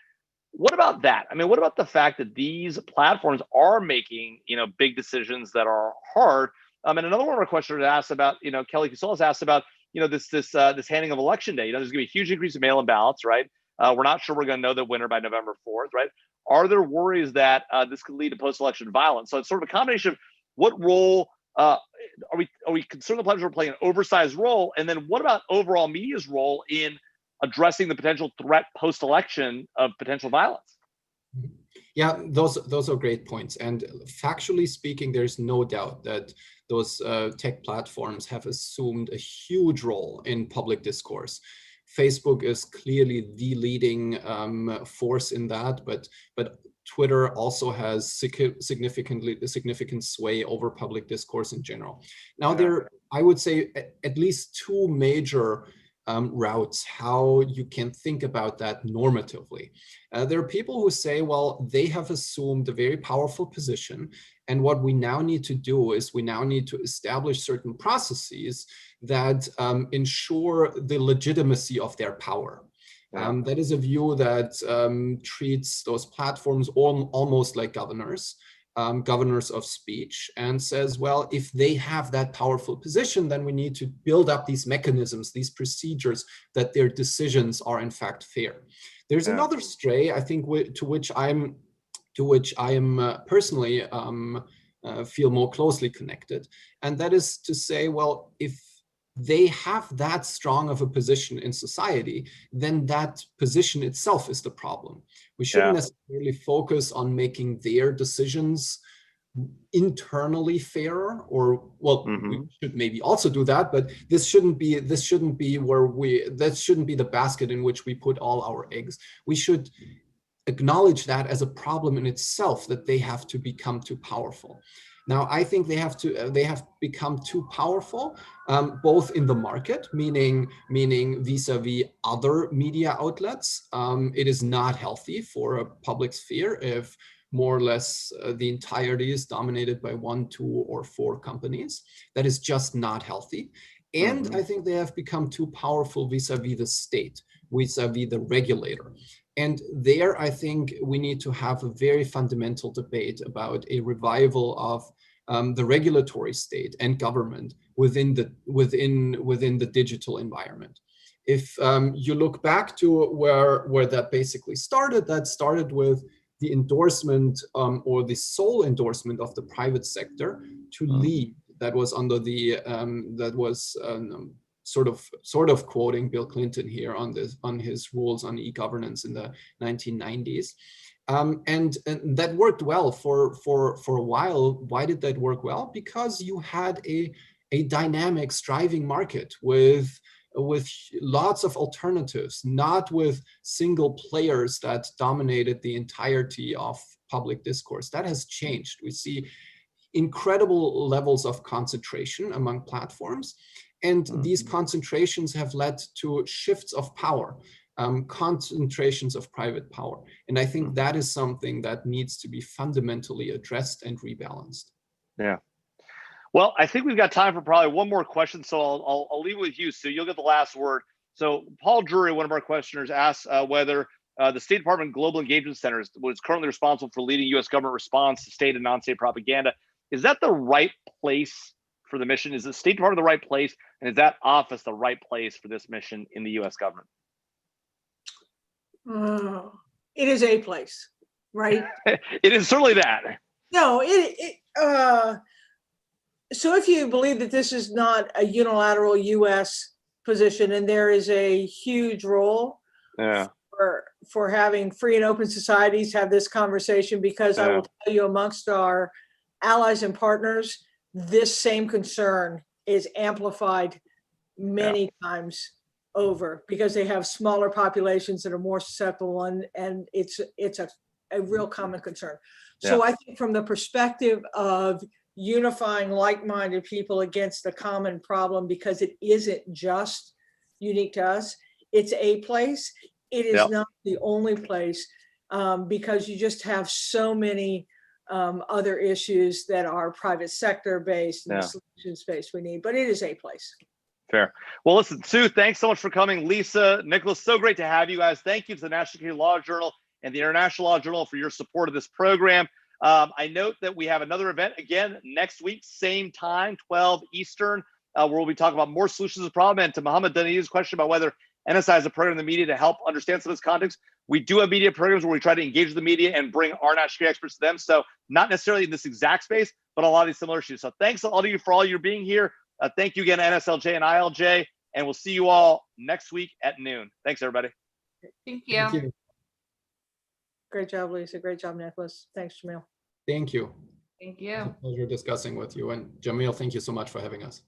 what about that? I mean, what about the fact that these platforms are making big decisions that are hard? And another one of our questioners asked about, Kelly Cusolas asked about this handing of election day. There's going to be a huge increase in mail-in ballots, right? We're not sure we're going to know the winner by November 4th, right? Are there worries that this could lead to post-election violence? So it's sort of a combination of what role are we concerned the platforms are playing an oversized role, and then what about overall media's role in addressing the potential threat post-election of potential violence? Yeah, those are great points. And factually speaking, there's no doubt that tech platforms have assumed a huge role in public discourse. Facebook is clearly the leading force in that, but Twitter also has significant sway over public discourse in general. Now, I would say, at least two major routes how you can think about that normatively. There are people who say, well, they have assumed a very powerful position, and what we now need to do is we now need to establish certain processes that ensure the legitimacy of their power. That is a view that treats those platforms almost like governors of speech, and says, well, if they have that powerful position, then we need to build up these mechanisms, these procedures, that their decisions are in fact fair. There's another stray, I think, to which I am personally feel more closely connected, and that is to say, well, if they have that strong of a position in society, then that position itself is the problem. We shouldn't necessarily focus on making their decisions internally fairer, or we should maybe also do that, but that shouldn't be the basket in which we put all our eggs. We should acknowledge that as a problem in itself, that they have to become too powerful. Now, I think they have become too powerful, both in the market, meaning vis-a-vis other media outlets. It is not healthy for a public sphere if more or less the entirety is dominated by 1, 2, or 4 companies. That is just not healthy. And I think they have become too powerful vis-a-vis the state, vis-a-vis the regulator. And there, I think we need to have a very fundamental debate about a revival of the regulatory state and government within the digital environment. If you look back to where that basically started, that started with the endorsement or the sole endorsement of the private sector to lead. That was under the sort of quoting Bill Clinton here on his rules on e-governance in the 1990s. And that worked well for a while. Why did that work well? Because you had a dynamic, striving market with lots of alternatives, not with single players that dominated the entirety of public discourse. That has changed. We see incredible levels of concentration among platforms. And these concentrations have led to shifts of power, concentrations of private power. And I think that is something that needs to be fundamentally addressed and rebalanced. Yeah. Well, I think we've got time for probably one more question, so I'll leave it with you, Sue. You'll get the last word. So Paul Drury, one of our questioners, asks whether the State Department Global Engagement Center was currently responsible for leading U.S. government response to state and non-state propaganda. Is that the right place for the mission? Is the State Department the right place? And is that office the right place for this mission in the U.S. government? It is a place, right? It is certainly that. No, so if you believe that this is not a unilateral U.S. position, and there is a huge role for having free and open societies have this conversation, because I will tell you, amongst our allies and partners, this same concern is amplified many times over, because they have smaller populations that are more susceptible, and it's a real common concern. So I think from the perspective of unifying like-minded people against a common problem, because it isn't just unique to us, it's a place. It is not the only place, because you just have so many other issues that are private sector based and the solution space we need, but it is a place. Fair. Well, listen, Sue, thanks so much for coming. Lisa, Nicholas, so great to have you guys. Thank you to the National Security Law Journal and the International Law Journal for your support of this program. I note that we have another event again next week, same time, 12 Eastern, where we'll be talking about more solutions to the problem. And to Mohammed Dani's question about whether NSI has a program in the media to help understand some of this context, we do have media programs where we try to engage with the media and bring our national security experts to them. So not necessarily in this exact space, but a lot of these similar issues. So thanks to all of you for all your being here. Thank you again, NSLJ and ILJ, and we'll see you all next week at noon. Thanks, everybody. Thank you. Thank you. Great job, Lisa. Great job, Nicholas. Thanks, Jamil. Thank you. Thank It was you. a pleasure discussing with you. And Jamil, thank you so much for having us.